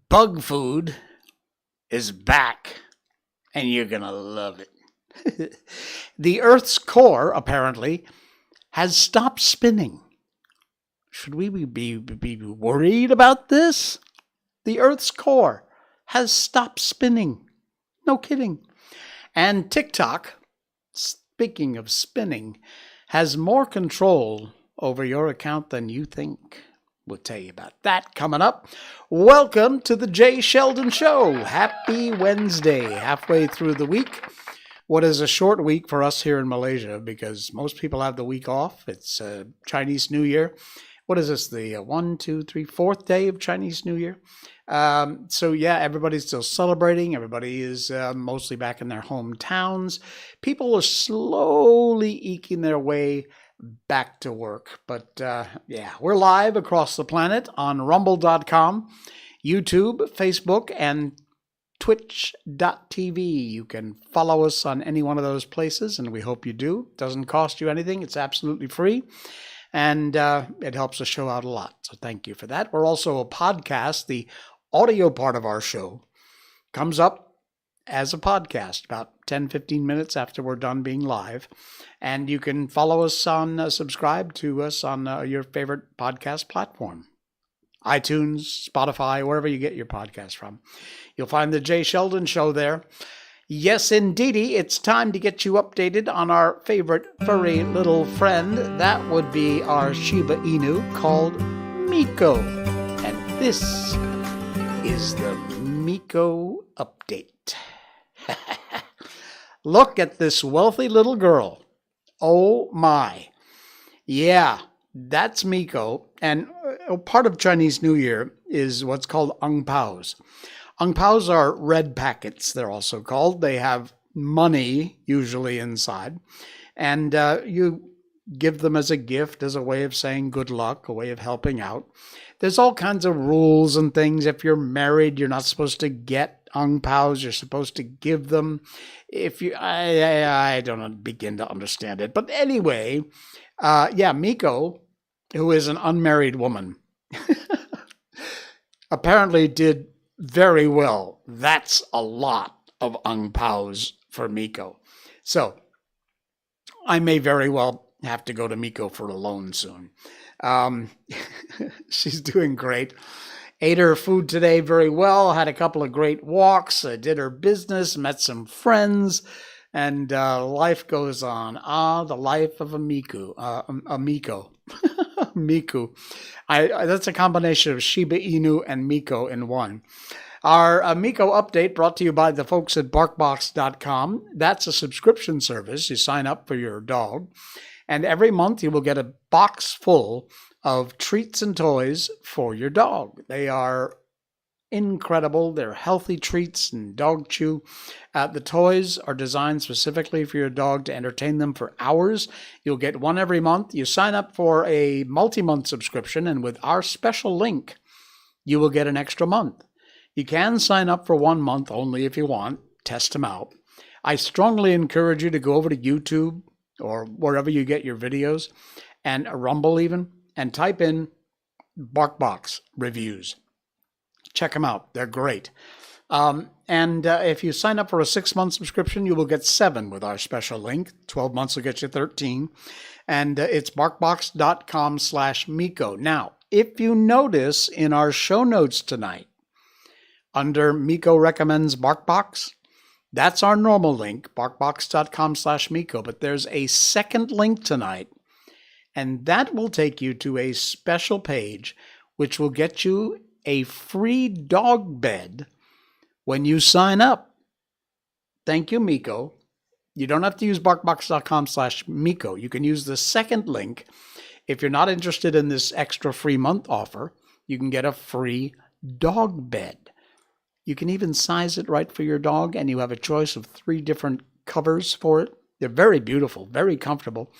Bug food is back, and you're going to love it. The Earth's core, apparently, has stopped spinning. Should we be worried about this? The Earth's core has stopped spinning. No kidding. And TikTok, speaking of spinning, has more control over your account than you think. We'll tell you about that coming up. Welcome to the Jay Sheldon Show. Happy Wednesday, halfway through the week. What is a short week for us here in Malaysia because most people have the week off. It's Chinese New Year. What is this, the fourth day of Chinese New Year? So yeah, everybody's still celebrating. Everybody is mostly back in their hometowns. People are slowly eking their way back to work. But yeah, we're live across the planet on rumble.com, YouTube, Facebook, and twitch.tv. You can follow us on any one of those places, and we hope you do. It doesn't cost you anything. It's absolutely free, and it helps the show out a lot. So thank you for that. We're also a podcast. The audio part of our show comes up as a podcast about 10-15 minutes after we're done being live. And you can follow us on, subscribe to us on your favorite podcast platform. iTunes, Spotify, wherever you get your podcast from. You'll find the Jay Sheldon Show there. Yes, indeedy, it's time to get you updated on our favorite furry little friend. That would be our Shiba Inu called Miko. And this is the Miko update. Look at this wealthy little girl. Oh my. Yeah, that's Miko. And part of Chinese New Year is what's called ang paos. Ang paos are red packets, they're also called. They have money usually inside. And you give them as a gift, as a way of saying good luck, a way of helping out. There's all kinds of rules and things. If you're married, you're not supposed to get ang paos. You're supposed to give them. I don't begin to understand it. But anyway, yeah, Miko, who is an unmarried woman, apparently did very well. That's a lot of ang paos for Miko. So I may very well have to go to Miko for a loan soon. She's doing great. Ate her food today very well, had a couple of great walks, did her business, met some friends, and life goes on. The life of a Miko. Miku. That's a combination of Shiba Inu and Miko in one. Our Miko update brought to you by the folks at Barkbox.com. That's a subscription service. You sign up for your dog, and every month you will get a box full of treats and toys for your dog. They are incredible. They're healthy treats and dog chew. The toys are designed specifically for your dog to entertain them for hours. You'll get one every month. You sign up for a multi-month subscription, and with our special link, you will get an extra month. You can sign up for 1 month only if you want. Test them out. I strongly encourage you to go over to YouTube or wherever you get your videos, and Rumble even, and type in Barkbox reviews. Check them out. They're great. And if you sign up for a 6-month subscription, you will get 7 with our special link. 12 months will get you 13. And it's barkbox.com/Miko. Now, if you notice in our show notes tonight, under Miko Recommends Barkbox, that's our normal link, barkbox.com/Miko. But there's a second link tonight, and that will take you to a special page which will get you a free dog bed when you sign up. Thank you, Miko. You don't have to use barkbox.com/Miko. You can use the second link. If you're not interested in this extra free month offer, you can get a free dog bed. You can even size it right for your dog, and you have a choice of 3 different covers for it. They're very beautiful, very comfortable.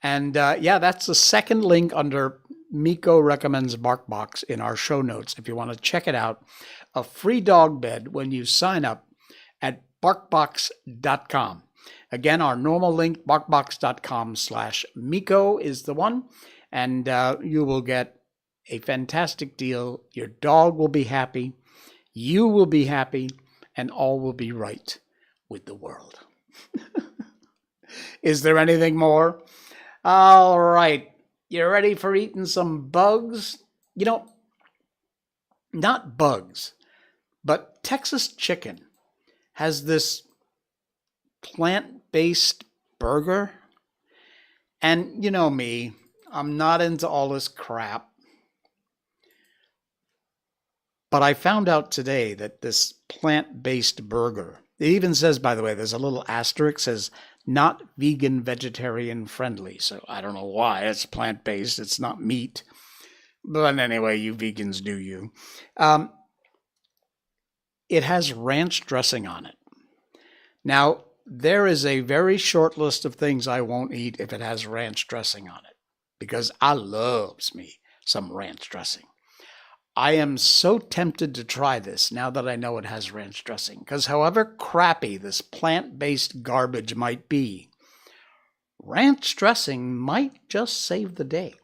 And yeah, that's the second link under Miko recommends Barkbox in our show notes if you want to check it out. A free dog bed when you sign up at barkbox.com. Again, our normal link, barkbox.com/Miko is the one, and you will get a fantastic deal. Your dog will be happy, you will be happy, and all will be right with the world. Is there anything more? All right. You ready for eating some bugs? You know, not bugs, but Texas Chicken has this plant-based burger. And you know me, I'm not into all this crap. But I found out today that this plant-based burger, it even says, by the way, there's a little asterisk, says not vegan, vegetarian friendly. So I don't know why. It's plant-based. It's not meat. But anyway, you vegans do you. It has ranch dressing on it. Now, there is a very short list of things I won't eat if it has ranch dressing on it, because I loves me some ranch dressing. I am so tempted to try this now that I know it has ranch dressing, because however crappy this plant-based garbage might be, ranch dressing might just save the day.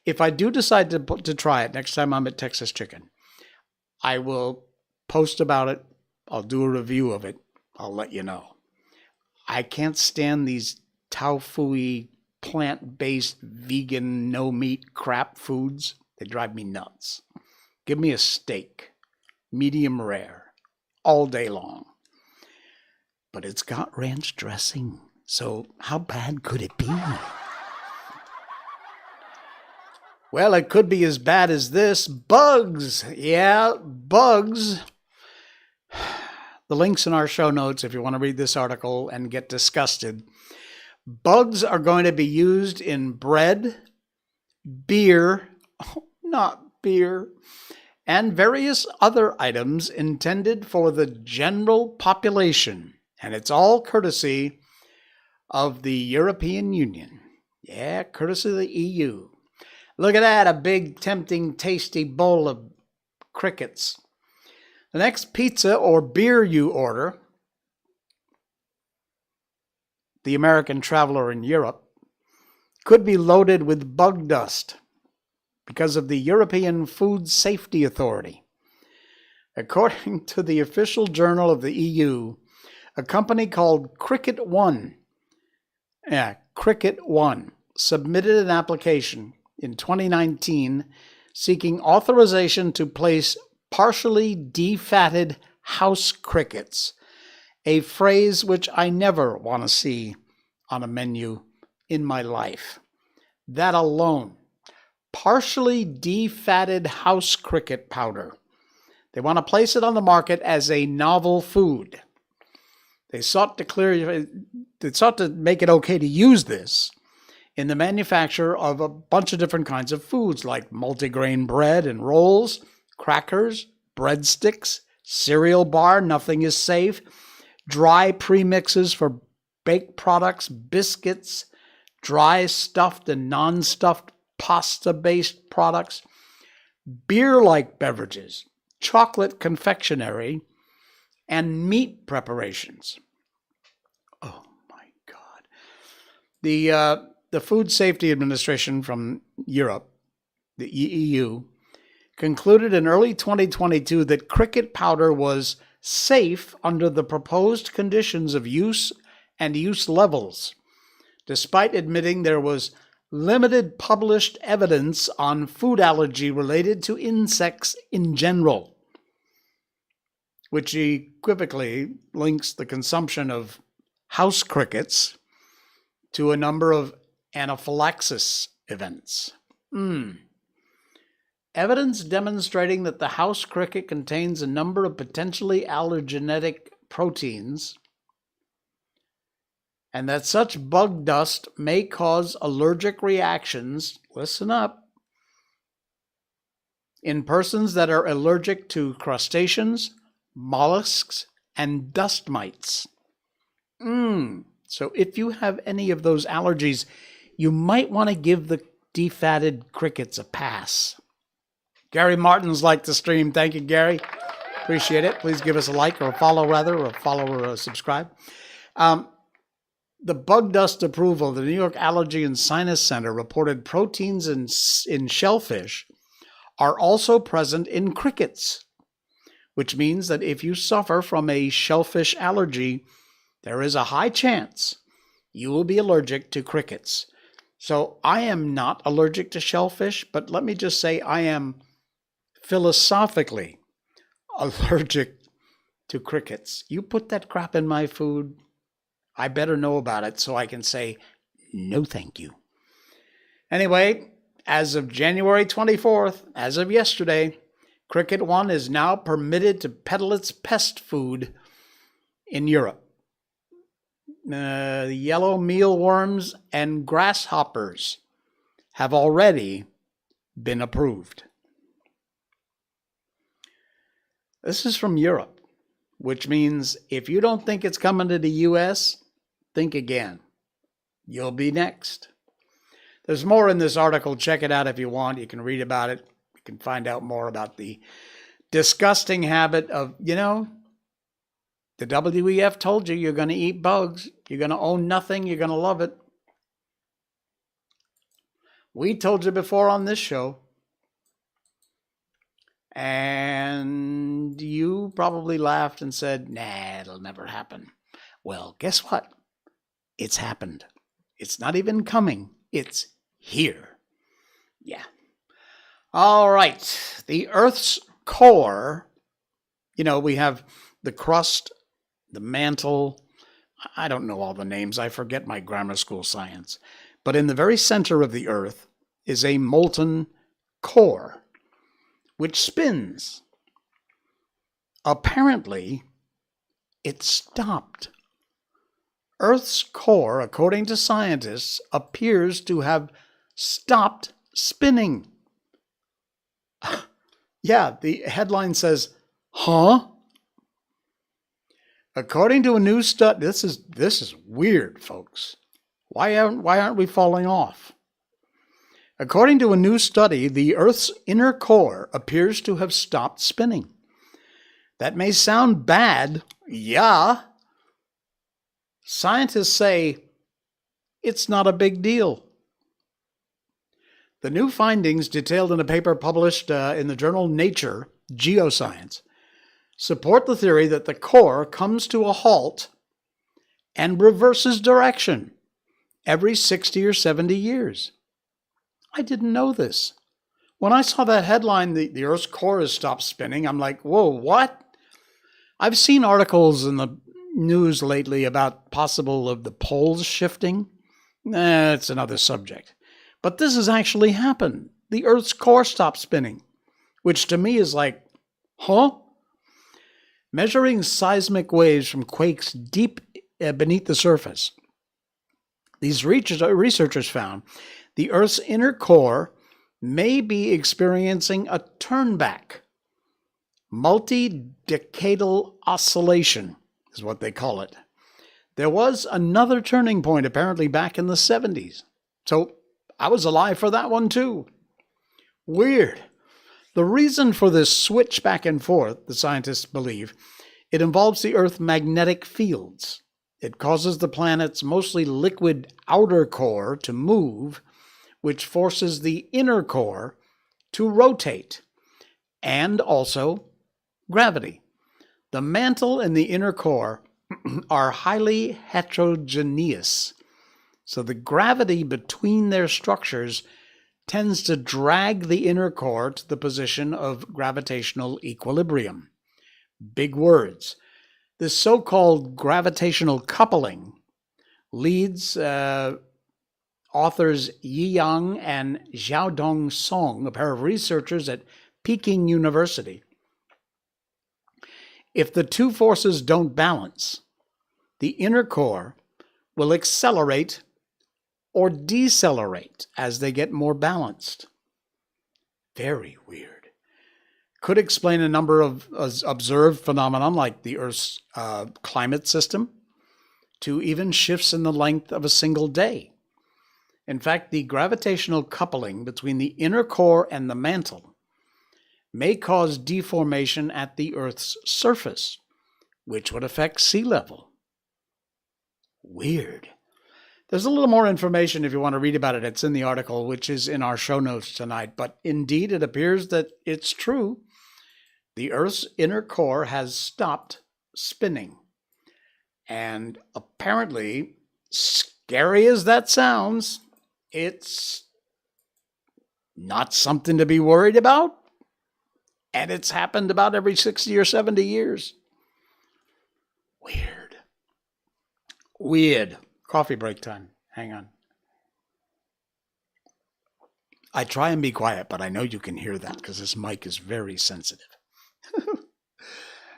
If I do decide to try it next time I'm at Texas Chicken, I will post about it. I'll do a review of it. I'll let you know. I can't stand these tofu-y, plant-based, vegan, no-meat crap foods. They drive me nuts. Give me a steak, medium rare, all day long. But it's got ranch dressing, so how bad could it be? Well, it could be as bad as this. Bugs! Yeah, bugs. The link's in our show notes if you want to read this article and get disgusted. Bugs are going to be used in bread, beer, not beer, and various other items intended for the general population. And it's all courtesy of the European Union. Yeah, courtesy of the EU. Look at that, a big, tempting, tasty bowl of crickets. The next pizza or beer you order, the American traveler in Europe, could be loaded with bug dust because of the European Food Safety Authority. According to the official journal of the EU, a company called Cricket One submitted an application in 2019 seeking authorization to place partially defatted house crickets, a phrase which I never want to see on a menu in my life. That alone. Partially defatted house cricket powder. They want to place it on the market as a novel food. They sought to make it okay to use this in the manufacture of a bunch of different kinds of foods like multigrain bread and rolls, crackers, breadsticks, cereal bar, nothing is safe, dry premixes for baked products, biscuits, dry stuffed and non-stuffed pasta-based products, beer-like beverages, chocolate confectionery, and meat preparations. Oh my God. The Food Safety Administration from Europe, the EU, concluded in early 2022 that cricket powder was safe under the proposed conditions of use and use levels, despite admitting there was limited published evidence on food allergy related to insects in general, which equivocally links the consumption of house crickets to a number of anaphylaxis events. Evidence demonstrating that the house cricket contains a number of potentially allergenic proteins and that such bug dust may cause allergic reactions, listen up, in persons that are allergic to crustaceans, mollusks, and dust mites. So if you have any of those allergies, you might want to give the defatted crickets a pass. Gary Martin's liked the stream. Thank you, Gary. Appreciate it. Please give us a like or a follow, or a subscribe. The bug dust approval, the New York Allergy and Sinus Center reported proteins in shellfish are also present in crickets, which means that if you suffer from a shellfish allergy, there is a high chance you will be allergic to crickets. So I am not allergic to shellfish, but let me just say I am philosophically allergic to crickets. You put that crap in my food, I better know about it so I can say, no thank you. Anyway, as of January 24th, as of yesterday, Cricket One is now permitted to peddle its pest food in Europe. The yellow mealworms and grasshoppers have already been approved. This is from Europe, which means if you don't think it's coming to the U.S., think again. You'll be next. There's more in this article. Check it out if you want. You can read about it. You can find out more about the disgusting habit of, the WEF told you you're going to eat bugs. You're going to own nothing. You're going to love it. We told you before on this show. And you probably laughed and said, nah, it'll never happen. Well, guess what? It's happened. It's not even coming. It's here. Yeah. All right. The Earth's core, we have the crust, the mantle. I don't know all the names. I forget my grammar school science. But in the very center of the Earth is a molten core, which spins. Apparently, it stopped. Earth's core, according to scientists, appears to have stopped spinning. Yeah, the headline says, huh? According to a new study, this is weird, folks. Why aren't we falling off? According to a new study, the Earth's inner core appears to have stopped spinning. That may sound bad, yeah. Scientists say it's not a big deal. The new findings, detailed in a paper published in the journal Nature Geoscience, support the theory that the core comes to a halt and reverses direction every 60 or 70 years. I didn't know this. When I saw that headline, the Earth's core has stopped spinning, I'm like, whoa, what? I've seen articles in the news lately about possible of the poles shifting. It's another subject. But this has actually happened. The Earth's core stopped spinning, which to me is like, huh? Measuring seismic waves from quakes deep beneath the surface, these researchers found the Earth's inner core may be experiencing a turnback. Multi-decadal oscillation is what they call it. There was another turning point apparently back in the 70s. So I was alive for that one too. Weird. The reason for this switch back and forth, the scientists believe, it involves the Earth's magnetic fields. It causes the planet's mostly liquid outer core to move, which forces the inner core to rotate, and also gravity. The mantle and the inner core are highly heterogeneous, so the gravity between their structures tends to drag the inner core to the position of gravitational equilibrium. Big words. This so-called gravitational coupling leads authors Yi Yang and Xiaodong Song, a pair of researchers at Peking University. If the two forces don't balance, the inner core will accelerate or decelerate as they get more balanced. Very weird. Could explain a number of observed phenomena like the Earth's climate system, to even shifts in the length of a single day. In fact, the gravitational coupling between the inner core and the mantle may cause deformation at the Earth's surface, which would affect sea level. Weird. There's a little more information if you want to read about it. It's in the article, which is in our show notes tonight. But indeed, it appears that it's true. The Earth's inner core has stopped spinning. And apparently, scary as that sounds, it's not something to be worried about. And it's happened about every 60 or 70 years. Weird. Coffee break time. Hang on. I try and be quiet, but I know you can hear that because this mic is very sensitive.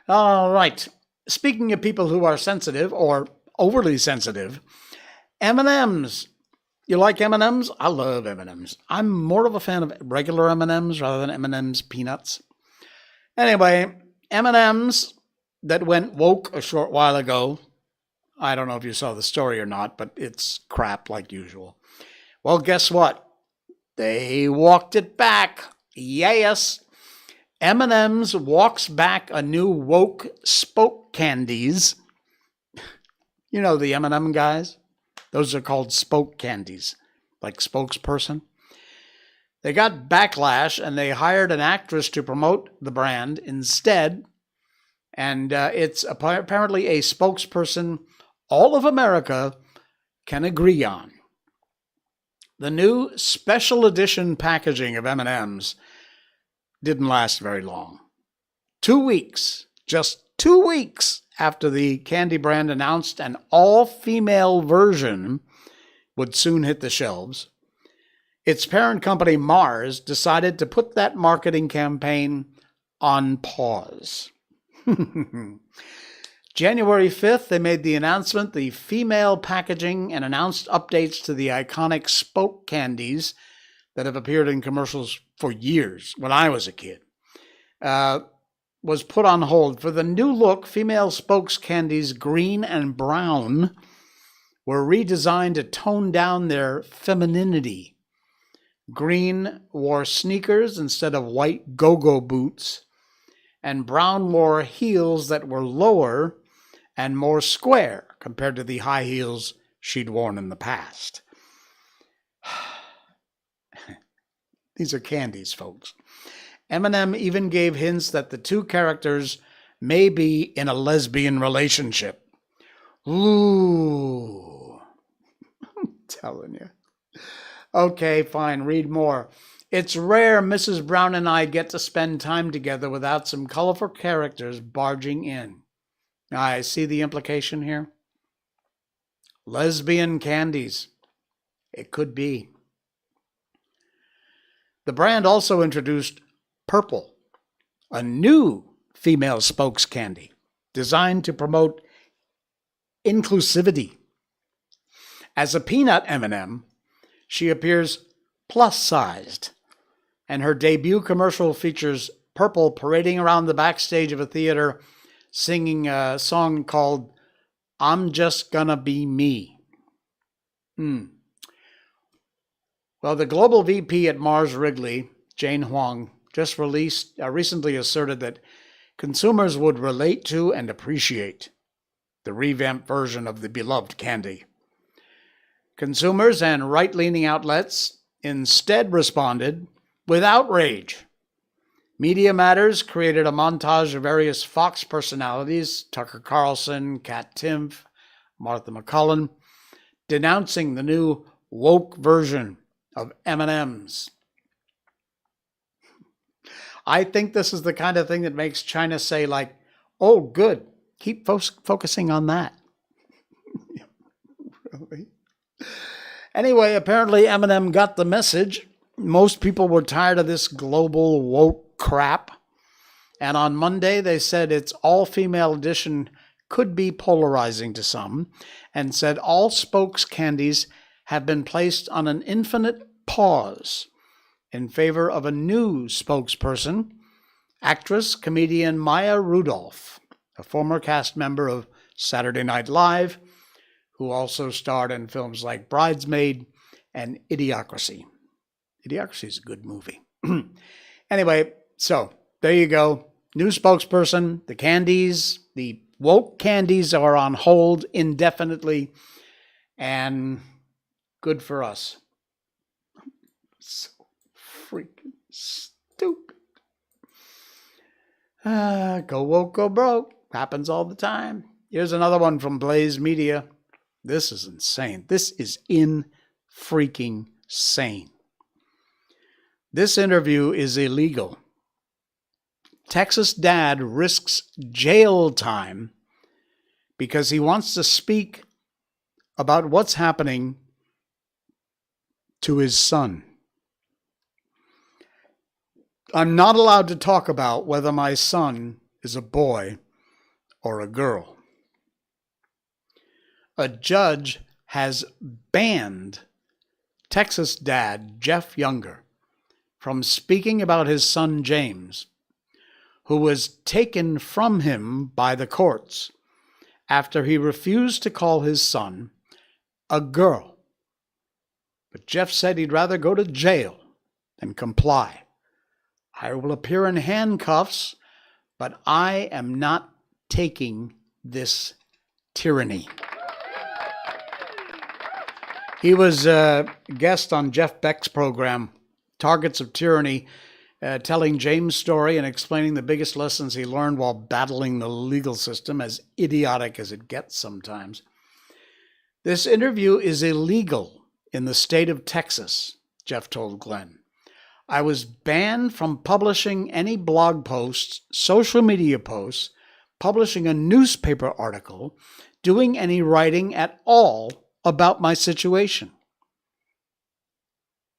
All right. Speaking of people who are sensitive or overly sensitive, M&Ms. You like M&Ms? I love M&Ms. I'm more of a fan of regular M&Ms rather than M&Ms peanuts. Anyway, M&Ms that went woke a short while ago. I don't know if you saw the story or not, but it's crap like usual. Well, guess what? They walked it back. Yes. M&M's walks back a new woke spoke candies. You know the M&M guys? Those are called spoke candies, like spokesperson. They got backlash and they hired an actress to promote the brand instead. And it's apparently a spokesperson all of America can agree on. The new special edition packaging of M&M's didn't last very long. 2 weeks, just 2 weeks after the candy brand announced an all-female version would soon hit the shelves, its parent company Mars decided to put that marketing campaign on pause. January 5th, they made the announcement, the female packaging and announced updates to the iconic spoke candies that have appeared in commercials for years, when I was a kid, was put on hold. For the new look, female spokes candies, green and brown, were redesigned to tone down their femininity. Green wore sneakers instead of white go-go boots, and brown wore heels that were lower and more square compared to the high heels she'd worn in the past. These are candies, folks. M&M even gave hints that the two characters may be in a lesbian relationship. Ooh. I'm telling you. Okay, fine, read more. It's rare Mrs. Brown and I get to spend time together without some colorful characters barging in. I see the implication here. Lesbian candies. It could be. The brand also introduced Purple, a new female spokes candy designed to promote inclusivity. As a peanut M&M, she appears plus-sized, and her debut commercial features Purple parading around the backstage of a theater singing a song called I'm Just Gonna Be Me. Well, the global VP at Mars Wrigley, Jane Huang, just recently asserted that consumers would relate to and appreciate the revamped version of the beloved candy. Consumers and right-leaning outlets instead responded with outrage. Media Matters created a montage of various Fox personalities, Tucker Carlson, Kat Timpf, Martha McCullen, denouncing the new woke version of M&M's. I think this is the kind of thing that makes China say, like, oh, good, keep focusing on that. Really? Anyway, apparently M&M got the message. Most people were tired of this global woke crap. And on Monday, they said its all-female edition could be polarizing to some, and said all spokes candies have been placed on an infinite pause in favor of a new spokesperson, actress, comedian Maya Rudolph, a former cast member of Saturday Night Live, who also starred in films like Bridesmaid and Idiocracy. Idiocracy is a good movie. Anyway, so there you go. New spokesperson. The candies, the woke candies are on hold indefinitely, and good for us. So freaking stupid. Go woke, go broke. Happens all the time. Here's another one from Blaze Media. This is insane. This is freaking sane. This interview is illegal. Texas dad risks jail time because he wants to speak about what's happening to his son. I'm not allowed to talk about whether my son is a boy or a girl. A judge has banned Texas dad Jeff Younger from speaking about his son James, who was taken from him by the courts after he refused to call his son a girl. But Jeff said he'd rather go to jail than comply. I will appear in handcuffs, but I am not taking this tyranny. He was a guest on Jeff Beck's program, Targets of Tyranny, telling James' story and explaining the biggest lessons he learned while battling the legal system, as idiotic as it gets sometimes. This interview is illegal in the state of Texas, Jeff told Glenn. I was banned from publishing any blog posts, social media posts, publishing a newspaper article, doing any writing at all about my situation.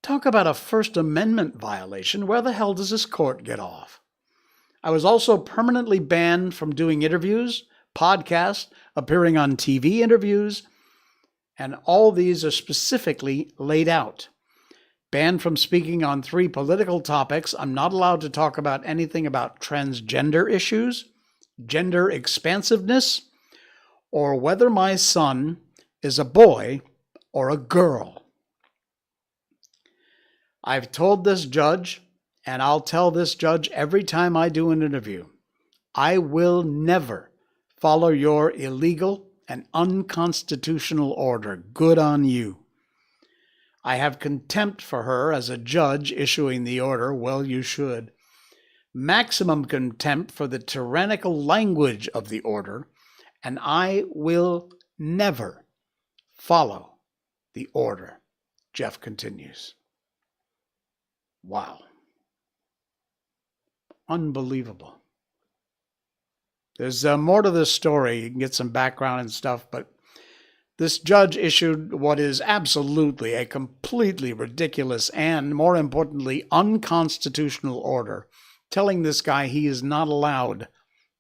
Talk about a First Amendment violation. Where the hell does this court get off? I was also permanently banned from doing interviews, podcasts, appearing on TV interviews, and all these are specifically laid out. Banned from speaking on 3 political topics. I'm not allowed to talk about anything about transgender issues, gender expansiveness, or whether my son is a boy or a girl. I've told this judge, and I'll tell this judge every time I do an interview, I will never follow your illegal and unconstitutional order. Good on you. I have contempt for her as a judge issuing the order. Well, you should. Maximum contempt for the tyrannical language of the order, and I will never follow the order, Jeff continues. Wow. Unbelievable. There's more to this story. You can get some background and stuff, but this judge issued what is absolutely a completely ridiculous and, more importantly, unconstitutional order, telling this guy he is not allowed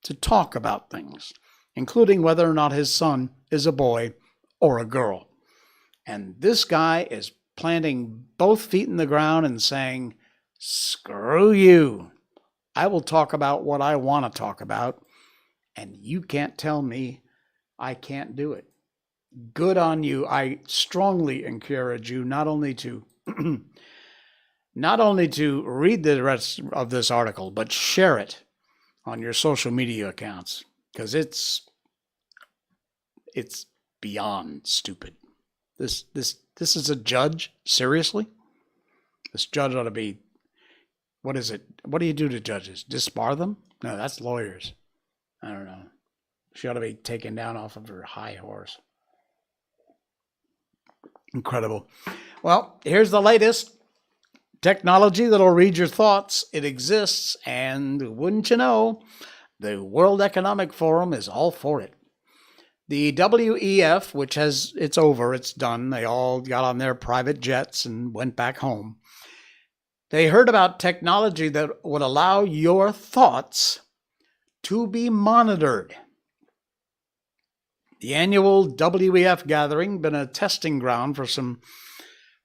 to talk about things, including whether or not his son is a boy or a girl. And this guy is planting both feet in the ground and saying, screw you. I will talk about what I want to talk about, and you can't tell me I can't do it. Good on you. I strongly encourage you not only to read the rest of this article, but share it on your social media accounts, because it's beyond stupid. This is a judge? Seriously? This judge ought to be, what is it? What do you do to judges? Disbar them? No, that's lawyers. I don't know. She ought to be taken down off of her high horse. Incredible. Well, here's the latest. Technology that'll read your thoughts. It exists, and wouldn't you know, the World Economic Forum is all for it. The WEF, which it's over, it's done. They all got on their private jets and went back home. They heard about technology that would allow your thoughts to be monitored. The annual WEF gathering been a testing ground for some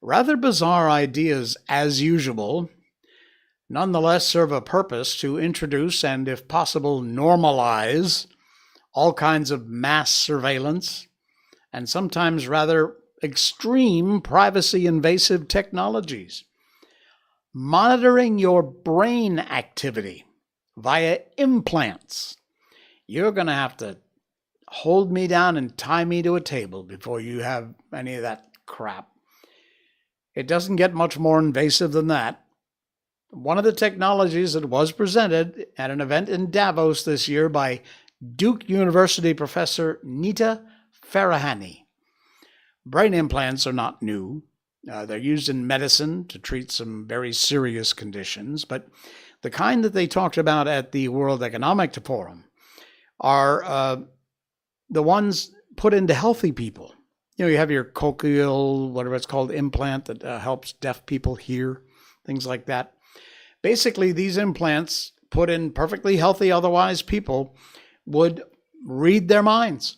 rather bizarre ideas as usual, nonetheless serve a purpose to introduce and, if possible, normalize all kinds of mass surveillance and sometimes rather extreme privacy invasive technologies, monitoring your brain activity via implants. You're going to have to hold me down and tie me to a table before you have any of that crap. It doesn't get much more invasive than that. One of the technologies that was presented at an event in Davos this year by Duke University professor Nita Farahany. Brain implants are not new. They're used in medicine to treat some very serious conditions, but the kind that they talked about at the World Economic Forum are the ones put into healthy people. You know, you have your cochlear, whatever it's called, implant that helps deaf people hear, things like that. Basically, these implants put in perfectly healthy, otherwise people would read their minds.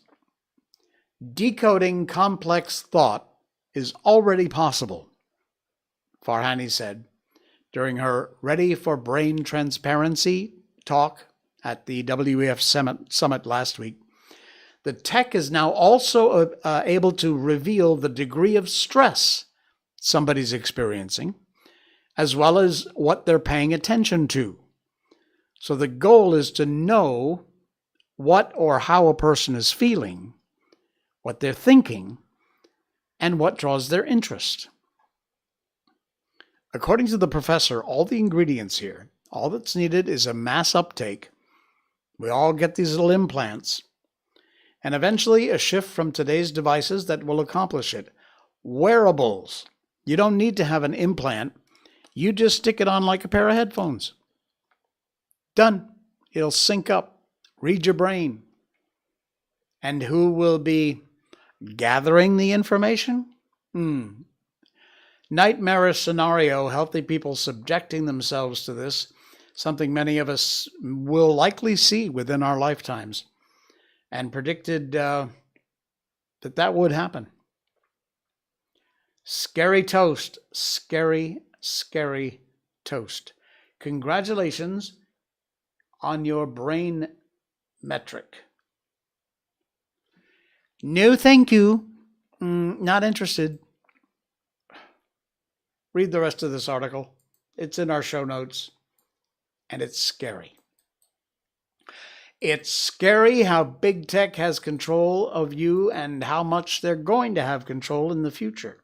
Decoding complex thought is already possible, Farhani said during her Ready for Brain Transparency talk at the WEF Summit last week. The tech is now also able to reveal the degree of stress somebody's experiencing, as well as what they're paying attention to. So the goal is to know what or how a person is feeling, what they're thinking, and what draws their interest. According to the professor, all the ingredients here, all that's needed is a mass uptake. We all get these little implants, and eventually a shift from today's devices that will accomplish it. Wearables. You don't need to have an implant. You just stick it on like a pair of headphones. Done. It'll sync up, read your brain. And who will be gathering the information? Nightmarish scenario, healthy people subjecting themselves to this, something many of us will likely see within our lifetimes, and predicted that would happen. Scary toast. Scary, scary toast. Congratulations on your brain metric. No, thank you. Not interested. Read the rest of this article. It's in our show notes, and it's scary. It's scary how big tech has control of you and how much they're going to have control in the future.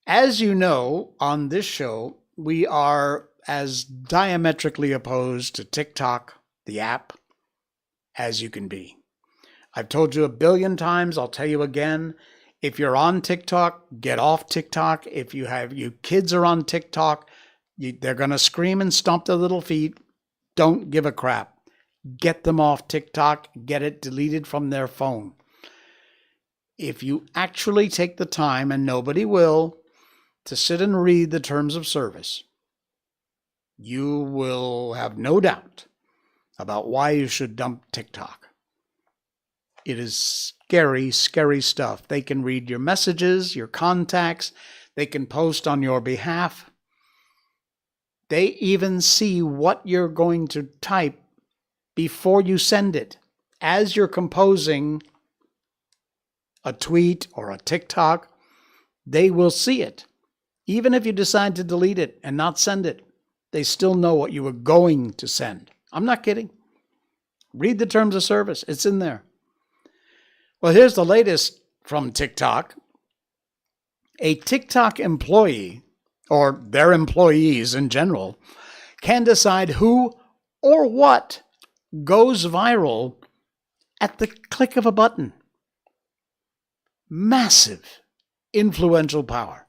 As you know, on this show, we are as diametrically opposed to TikTok, the app, as you can be. I've told you a billion times, I'll tell you again, if you're on TikTok, get off TikTok. If you kids are on TikTok, they're going to scream and stomp their little feet. Don't give a crap. Get them off TikTok. Get it deleted from their phone. If you actually take the time, and nobody will, to sit and read the terms of service, you will have no doubt about why you should dump TikTok. It is scary, scary stuff. They can read your messages, your contacts. They can post on your behalf. They even see what you're going to type before you send it. As you're composing a tweet or a TikTok, they will see it. Even if you decide to delete it and not send it, they still know what you were going to send. I'm not kidding. Read the terms of service. It's in there. Well, here's the latest from TikTok. A TikTok employee, or their employees in general, can decide who or what goes viral at the click of a button. Massive influential power.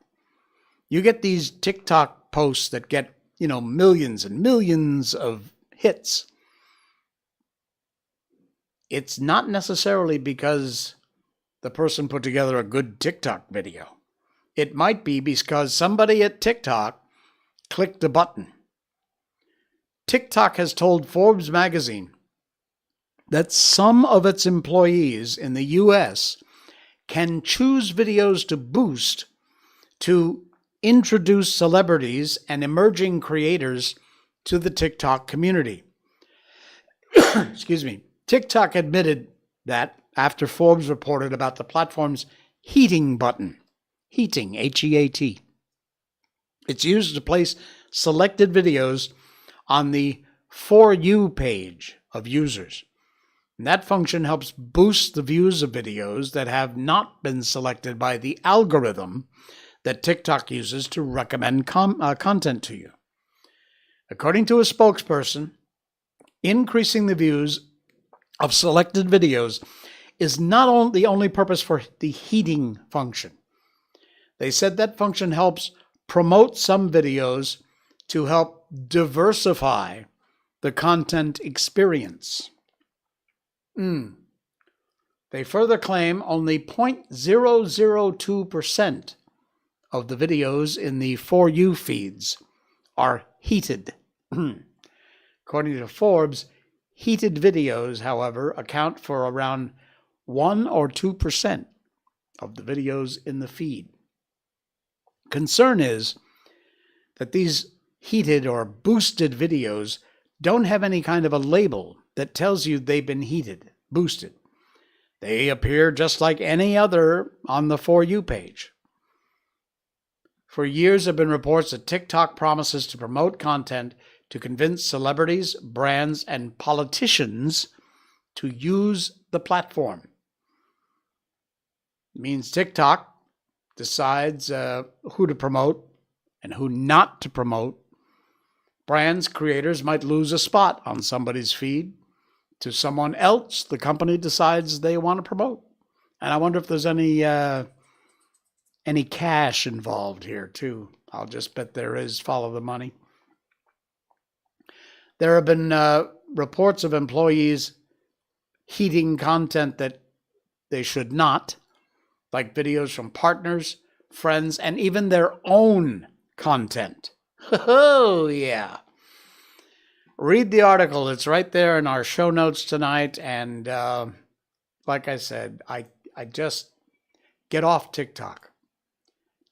You get these TikTok posts that get, millions and millions of hits. It's not necessarily because the person put together a good TikTok video. It might be because somebody at TikTok clicked a button. TikTok has told Forbes magazine that some of its employees in the U.S. can choose videos to boost to introduce celebrities and emerging creators to the TikTok community. Excuse me. TikTok admitted that after Forbes reported about the platform's heating button. Heating, H-E-A-T. It's used to place selected videos on the For You page of users. And that function helps boost the views of videos that have not been selected by the algorithm that TikTok uses to recommend content to you. According to a spokesperson, increasing the views of selected videos is not the only purpose for the heating function. They said that function helps promote some videos to help diversify the content experience. They further claim only 0.002% of the videos in the For You feeds are heated. According to Forbes, heated videos, however, account for around 1 or 2% of the videos in the feed. Concern is that these heated or boosted videos don't have any kind of a label that tells you they've been boosted. They appear just like any other on the For You page. For years, there have been reports that TikTok promises to promote content to convince celebrities, brands, and politicians to use the platform. It means TikTok decides who to promote and who not to promote. Brands, creators might lose a spot on somebody's feed to someone else the company decides they want to promote. And I wonder if there's any cash involved here too. I'll just bet there is. Follow the money. There have been reports of employees heating content that they should not, like videos from partners, friends, and even their own content. Oh, yeah. Read the article. It's right there in our show notes tonight. And like I said, I just get off TikTok.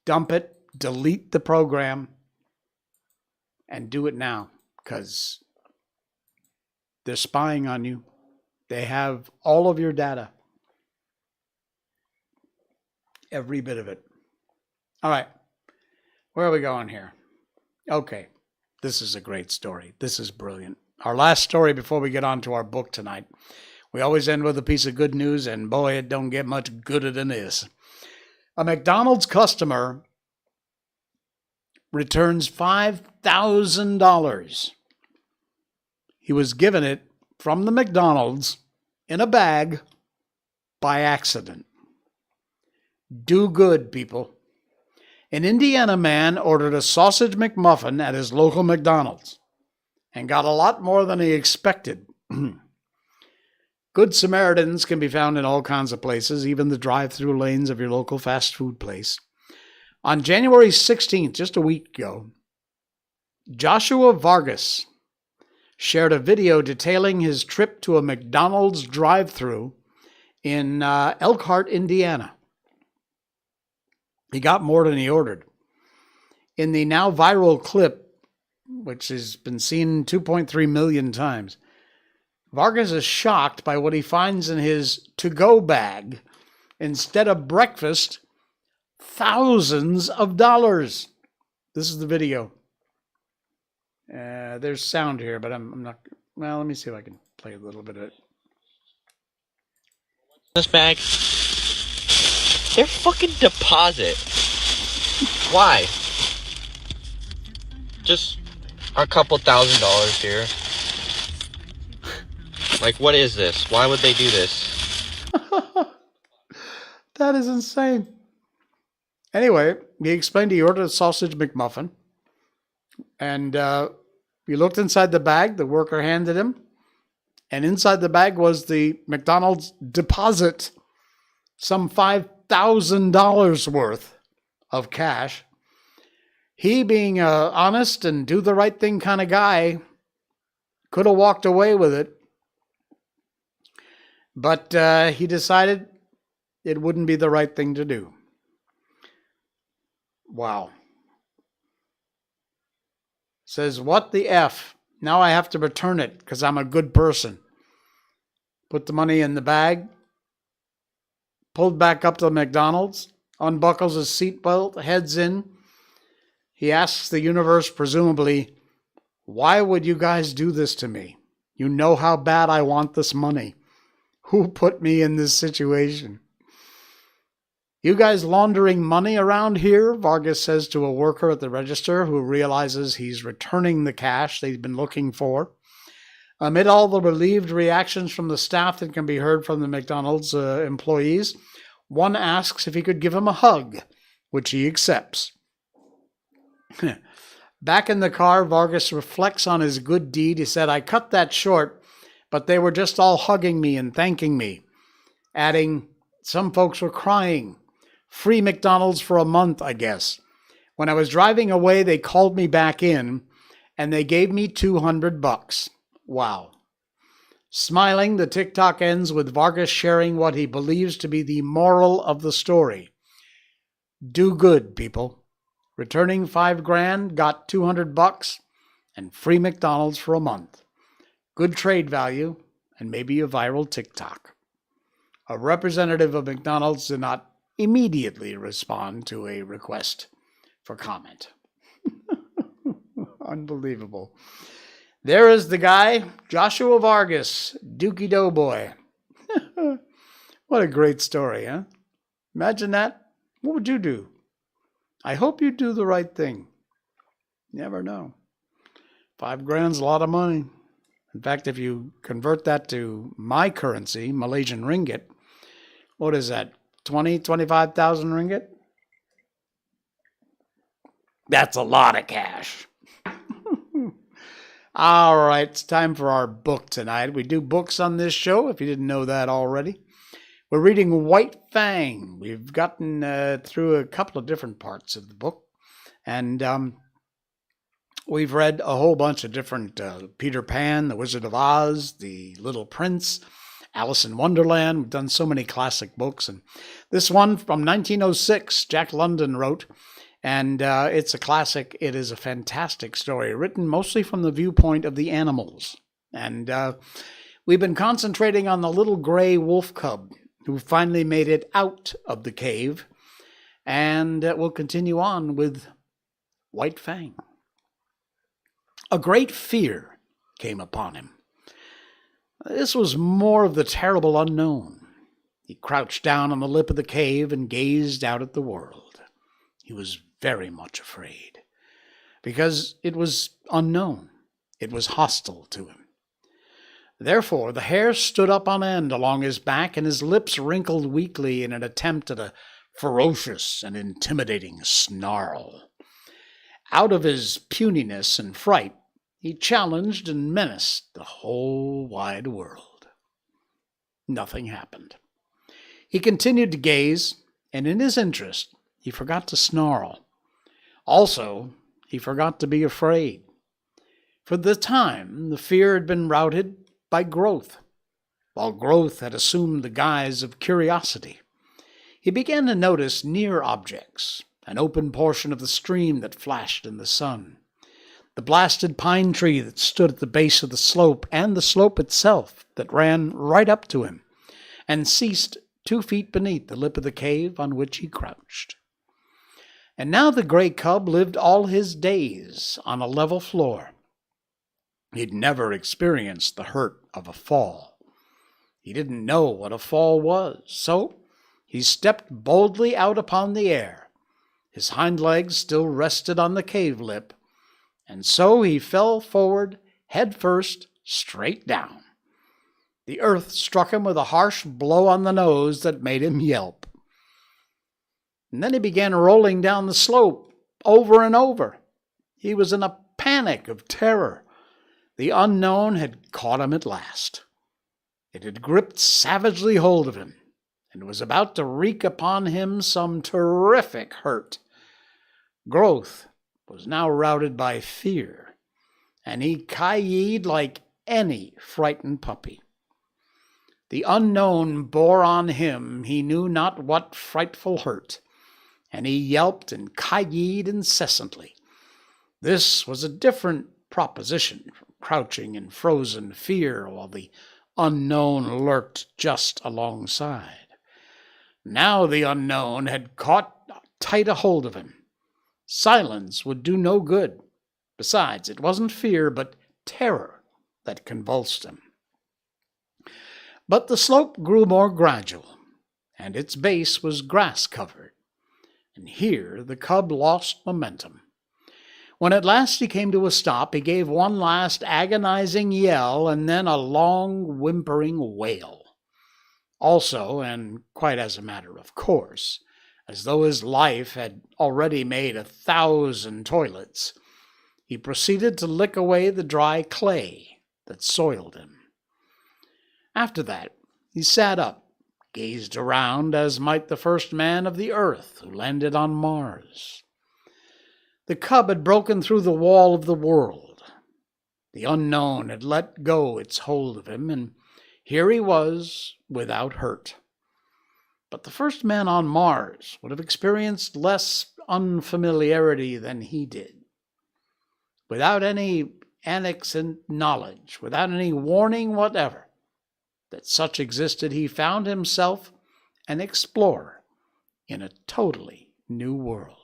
Dump it, delete the program, and do it now, because they're spying on you. They have all of your data. Every bit of it. All right. Where are we going here? Okay. This is a great story. This is brilliant. Our last story before we get on to our book tonight. We always end with a piece of good news, and boy, it don't get much gooder than this. A McDonald's customer returns $5,000. He was given it from the McDonald's in a bag by accident. Do good, people. An Indiana man ordered a sausage McMuffin at his local McDonald's and got a lot more than he expected. Good Samaritans can be found in all kinds of places, even the drive-through lanes of your local fast food place. On January 16th, just a week ago, Joshua Vargas shared a video detailing his trip to a McDonald's drive-through in Elkhart, Indiana. He got more than he ordered. In the now viral clip, which has been seen 2.3 million times, Vargas is shocked by what he finds in his to-go bag. Instead of breakfast, thousands of dollars. This is the video. There's sound here, but I'm not... Well, let me see if I can play a little bit of it. This bag, their fucking deposit. Why? Just a couple $1,000s here. Like, what is this? Why would they do this? That is insane. Anyway, he explained he ordered a sausage McMuffin. And he looked inside the bag the worker handed him. And inside the bag was the McDonald's deposit. Some $5,000 worth of cash. He, being an honest and do the right thing kind of guy, could have walked away with it. But he decided it wouldn't be the right thing to do. Wow. Says, what the F? Now I have to return it because I'm a good person. Put the money in the bag. pulled back up to the McDonald's, unbuckles his seatbelt, heads in. He asks the universe, presumably, why would you guys do this to me? You know how bad I want this money. Who put me in this situation? You guys laundering money around here? Vargas says to a worker at the register who realizes he's returning the cash they've been looking for. Amid all the relieved reactions from the staff that can be heard from the McDonald's employees, one asks if he could give him a hug, which he accepts. Back in the car, Vargas reflects on his good deed. He said, I cut that short, but they were just all hugging me and thanking me. Adding, some folks were crying. Free McDonald's for a month, I guess. When I was driving away, they called me back in, and they gave me $200. Wow. Smiling, the TikTok ends with Vargas sharing what he believes to be the moral of the story. Do good, people. Returning $5,000, got $200, and free McDonald's for a month. Good trade value, and maybe a viral TikTok. A representative of McDonald's did not immediately respond to a request for comment. Unbelievable. There is the guy, Joshua Vargas, Dookie Doughboy. What a great story, huh? Imagine that. What would you do? I hope you do the right thing. Never know. $5,000's a lot of money. In fact, if you convert that to my currency, Malaysian ringgit, what is that? 25,000 ringgit? That's a lot of cash. All right, it's time for our book tonight. We do books on this show, if you didn't know that already. We're reading White Fang. We've gotten through a couple of different parts of the book. And we've read a whole bunch of different Peter Pan, The Wizard of Oz, The Little Prince, Alice in Wonderland. We've done so many classic books. And this one from 1906, Jack London wrote. And it's a classic. It is a fantastic story, written mostly from the viewpoint of the animals. And we've been concentrating on the little gray wolf cub who finally made it out of the cave. And we'll continue on with White Fang. A great fear came upon him. This was more of the terrible unknown. He crouched down on the lip of the cave and gazed out at the world. He was very much afraid, because it was unknown. It was hostile to him. Therefore, the hair stood up on end along his back, and his lips wrinkled weakly in an attempt at a ferocious and intimidating snarl. Out of his puniness and fright, he challenged and menaced the whole wide world. Nothing happened. He continued to gaze, and in his interest, he forgot to snarl. Also, he forgot to be afraid. For the time, the fear had been routed by growth, while growth had assumed the guise of curiosity. He began to notice near objects, an open portion of the stream that flashed in the sun, the blasted pine tree that stood at the base of the slope, and the slope itself that ran right up to him and ceased 2 feet beneath the lip of the cave on which he crouched. And now the gray cub lived all his days on a level floor. He'd never experienced the hurt of a fall. He didn't know what a fall was, so he stepped boldly out upon the air. His hind legs still rested on the cave lip, and so he fell forward, head first, straight down. The earth struck him with a harsh blow on the nose that made him yelp. And then he began rolling down the slope, over and over. He was in a panic of terror. The unknown had caught him at last. It had gripped savagely hold of him, and was about to wreak upon him some terrific hurt. Growth was now routed by fear, and he ki-yeed like any frightened puppy. The unknown bore on him he knew not what frightful hurt, and he yelped and ki-yeed incessantly. This was a different proposition from crouching in frozen fear while the unknown lurked just alongside. Now the unknown had caught tight a hold of him. Silence would do no good. Besides, it wasn't fear, but terror that convulsed him. But the slope grew more gradual, and its base was grass-covered. And here the cub lost momentum. When at last he came to a stop, he gave one last agonizing yell and then a long, whimpering wail. Also, and quite as a matter of course, as though his life had already made 1,000 toilets, he proceeded to lick away the dry clay that soiled him. After that, he sat up, gazed around as might the first man of the earth who landed on Mars. The cub had broken through the wall of the world. The unknown had let go its hold of him, and here he was without hurt. But the first man on Mars would have experienced less unfamiliarity than he did. Without any annexant knowledge, without any warning whatever that such existed, he found himself an explorer in a totally new world.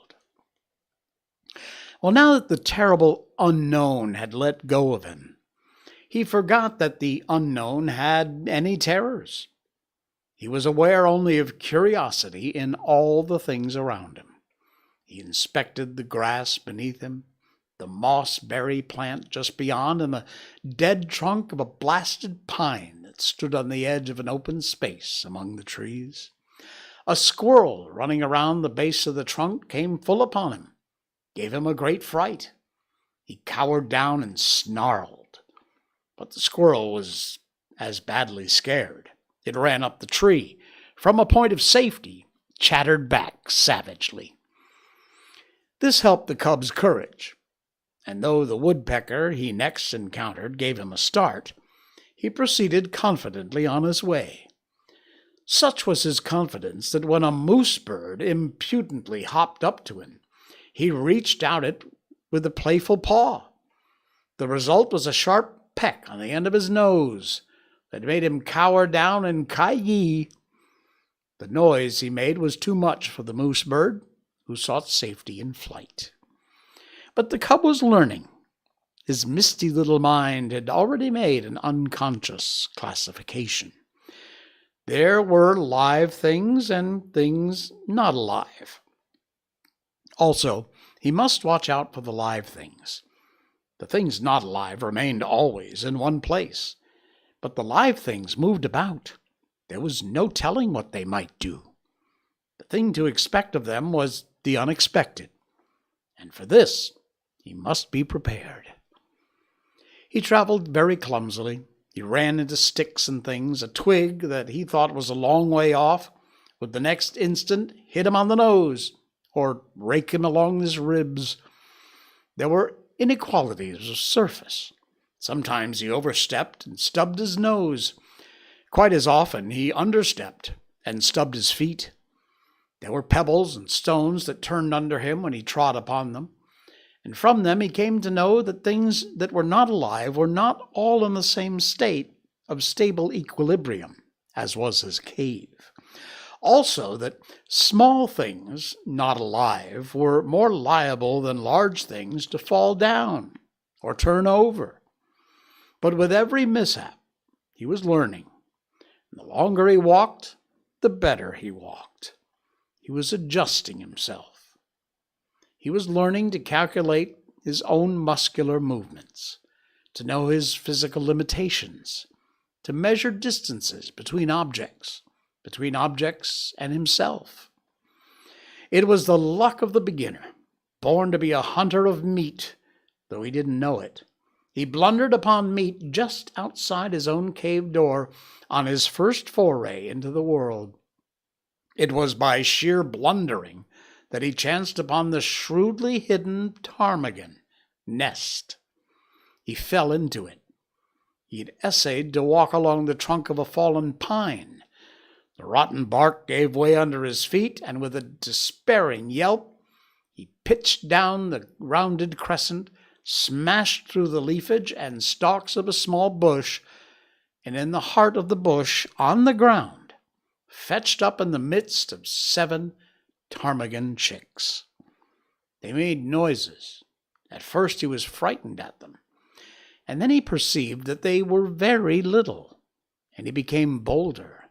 Well, now that the terrible unknown had let go of him, he forgot that the unknown had any terrors. He was aware only of curiosity in all the things around him. He inspected the grass beneath him, the mossberry plant just beyond, and the dead trunk of a blasted pine that stood on the edge of an open space among the trees. A squirrel running around the base of the trunk came full upon him, gave him a great fright. He cowered down and snarled, but the squirrel was as badly scared. It ran up the tree. From a point of safety, chattered back savagely. This helped the cub's courage, and though the woodpecker he next encountered gave him a start, he proceeded confidently on his way. Such was his confidence that when a moose bird impudently hopped up to him, he reached out it with a playful paw. The result was a sharp peck on the end of his nose that made him cower down and ki-yi. The noise he made was too much for the moose bird, who sought safety in flight. But the cub was learning. His misty little mind had already made an unconscious classification. There were live things and things not alive. Also, he must watch out for the live things. The things not alive remained always in one place, but the live things moved about. There was no telling what they might do. The thing to expect of them was the unexpected, and for this he must be prepared. He traveled very clumsily. He ran into sticks and things. A twig that he thought was a long way off would the next instant hit him on the nose or rake him along his ribs. There were inequalities of surface. Sometimes he overstepped and stubbed his nose. Quite as often he understepped and stubbed his feet. There were pebbles and stones that turned under him when he trod upon them, and from them he came to know that things that were not alive were not all in the same state of stable equilibrium, as was his cave. Also that small things not alive were more liable than large things to fall down or turn over. But with every mishap, he was learning. And the longer he walked, the better he walked. He was adjusting himself. He was learning to calculate his own muscular movements, to know his physical limitations, to measure distances between objects and himself. It was the luck of the beginner, born to be a hunter of meat, though he didn't know it. He blundered upon meat just outside his own cave door on his first foray into the world. It was by sheer blundering that he chanced upon the shrewdly hidden ptarmigan nest. He fell into it. He had essayed to walk along the trunk of a fallen pine. The rotten bark gave way under his feet, and with a despairing yelp, he pitched down the rounded crescent, smashed through the leafage and stalks of a small bush, and in the heart of the bush, on the ground, fetched up in the midst of 7 ptarmigan chicks. They made noises. At first he was frightened at them, and then he perceived that they were very little, and he became bolder.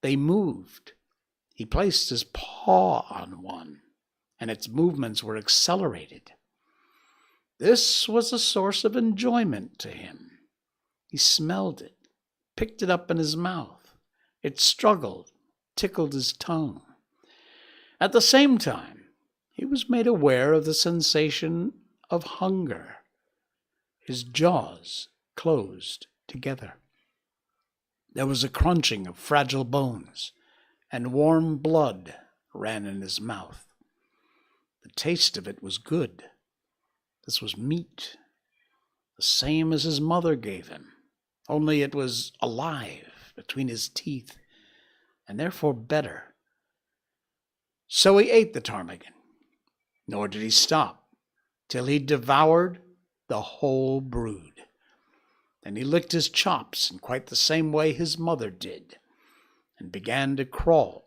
They moved. He placed his paw on one, and its movements were accelerated. This was a source of enjoyment to him. He smelled it, picked it up in his mouth. It struggled, tickled his tongue. At the same time, he was made aware of the sensation of hunger. His jaws closed together. There was a crunching of fragile bones, and warm blood ran in his mouth. The taste of it was good. This was meat, the same as his mother gave him, only it was alive between his teeth, and therefore better. So he ate the ptarmigan, nor did he stop till he devoured the whole brood. Then he licked his chops in quite the same way his mother did, and began to crawl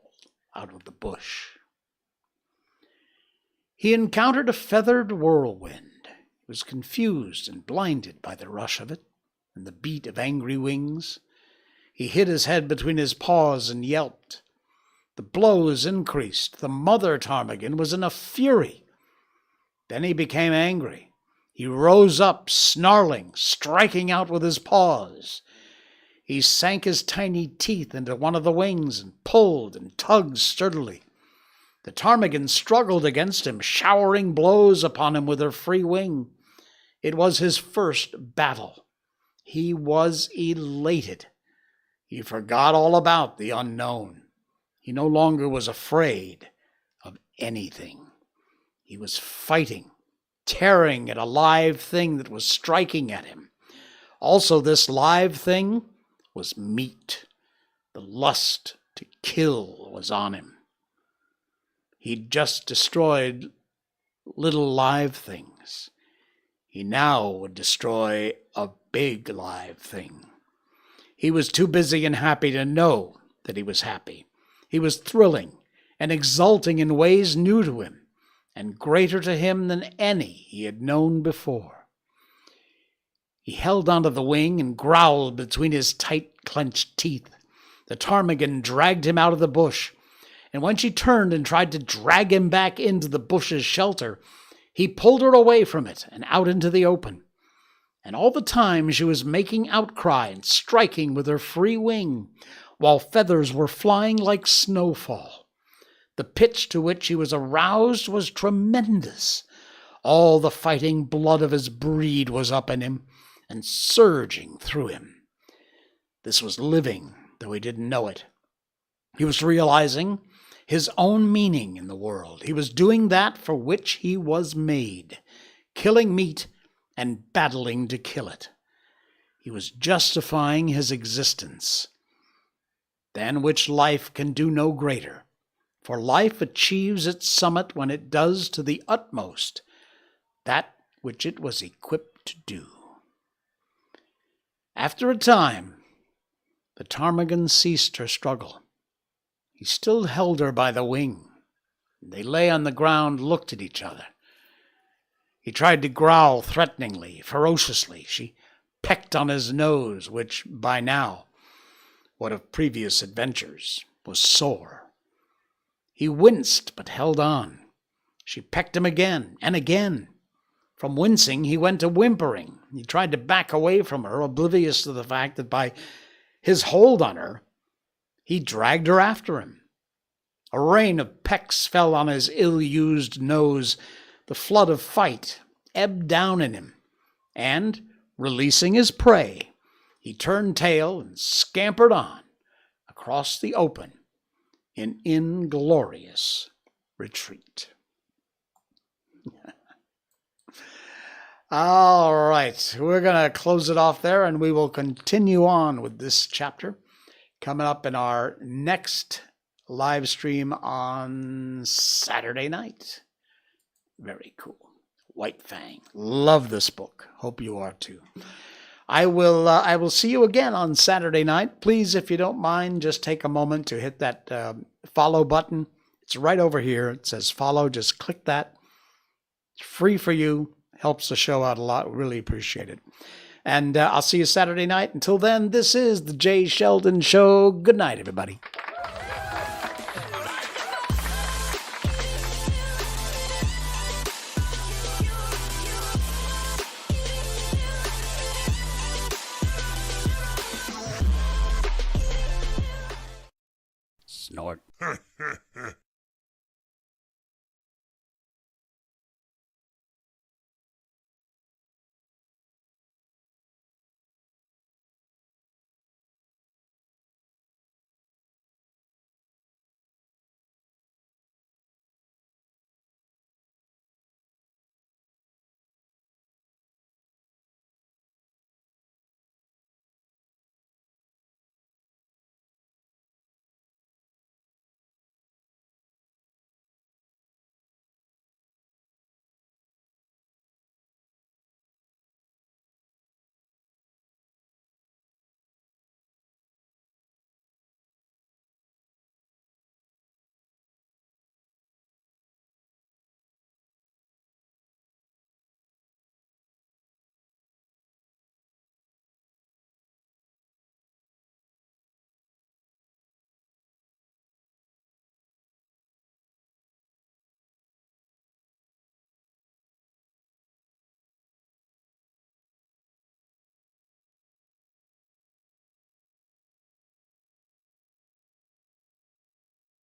out of the bush. He encountered a feathered whirlwind. He was confused and blinded by the rush of it and the beat of angry wings. He hid his head between his paws and yelped. The blows increased. The mother ptarmigan was in a fury. Then he became angry. He rose up, snarling, striking out with his paws. He sank his tiny teeth into one of the wings and pulled and tugged sturdily. The ptarmigan struggled against him, showering blows upon him with her free wing. It was his first battle. He was elated. He forgot all about the unknown. He no longer was afraid of anything. He was fighting, tearing at a live thing that was striking at him. Also, this live thing was meat. The lust to kill was on him. He'd just destroyed little live things. He now would destroy a big live thing. He was too busy and happy to know that he was happy. He was thrilling and exulting in ways new to him and greater to him than any he had known before. He held onto the wing and growled between his tight clenched teeth. The ptarmigan dragged him out of the bush, and when she turned and tried to drag him back into the bush's shelter, he pulled her away from it and out into the open. And all the time she was making outcry and striking with her free wing, while feathers were flying like snowfall. The pitch to which he was aroused was tremendous. All the fighting blood of his breed was up in him and surging through him. This was living, though he didn't know it. He was realizing his own meaning in the world. He was doing that for which he was made, killing meat and battling to kill it. He was justifying his existence, than which life can do no greater, for life achieves its summit when it does to the utmost that which it was equipped to do. After a time, the ptarmigan ceased her struggle. He still held her by the wing. They lay on the ground, looked at each other. He tried to growl threateningly, ferociously. She pecked on his nose, which, by now, what of previous adventures, was sore. He winced, but held on. She pecked him again and again. From wincing, he went to whimpering. He tried to back away from her, oblivious to the fact that by his hold on her, he dragged her after him. A rain of pecks fell on his ill-used nose. The flood of fight ebbed down in him, and, releasing his prey, he turned tail and scampered on across the open in inglorious retreat. All right, we're going to close it off there, and we will continue on with this chapter coming up in our next live stream on Saturday night. Very cool. White Fang. Love this book. Hope you are too. I will see you again on Saturday night. Please, if you don't mind, just take a moment to hit that follow button. It's right over here. It says follow. Just click that. It's free for you. Helps the show out a lot. Really appreciate it. And I'll see you Saturday night. Until then, this is the Jay Sheldon Show. Good night, everybody.